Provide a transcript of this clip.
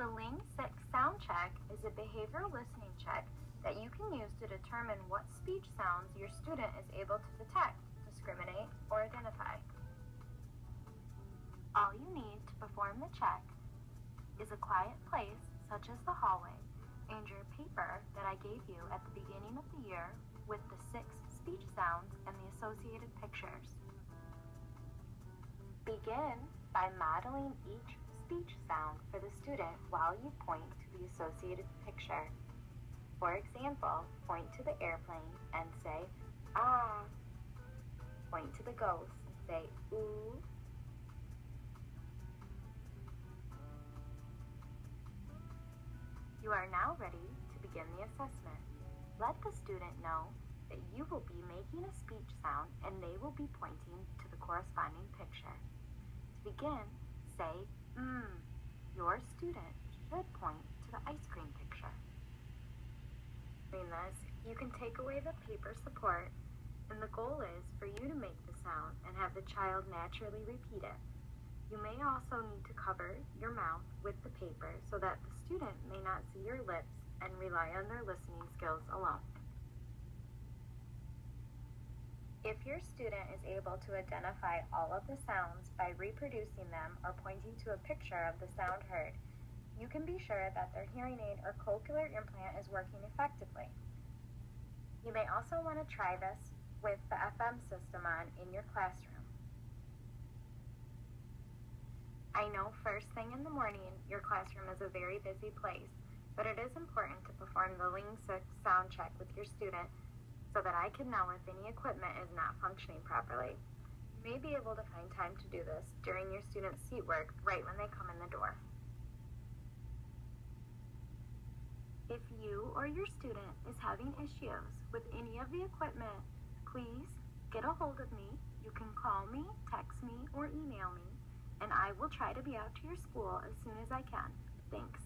The Ling 6 sound check is a behavioral listening check that you can use to determine what speech sounds your student is able to detect, discriminate, or identify. All you need to perform the check is a quiet place such as the hallway and your paper that I gave you at the beginning of the year with the 6 speech sounds and the associated pictures. Begin by modeling each speech sound for the student while you point to the associated picture. For example, point to the airplane and say, ah. Point to the ghost and say, ooh. You are now ready to begin the assessment. Let the student know that you will be making a speech sound and they will be pointing to the corresponding picture. To begin, say, Your student should point to the ice cream picture. Doing this, you can take away the paper support, and the goal is for you to make the sound and have the child naturally repeat it. You may also need to cover your mouth with the paper so that the student may not see your lips and rely on their listening skills alone. If your student is able to identify all of the sounds by reproducing them or pointing to a picture of the sound heard, you can be sure that their hearing aid or cochlear implant is working effectively. You may also want to try this with the FM system on in your classroom. I know first thing in the morning, your classroom is a very busy place, but it is important to perform the Ling 6 sound check with your student so that I can know if any equipment is not functioning properly. You may be able to find time to do this during your student's seat work right when they come in the door. If you or your student is having issues with any of the equipment, please get a hold of me. You can call me, text me, or email me, and I will try to be out to your school as soon as I can. Thanks.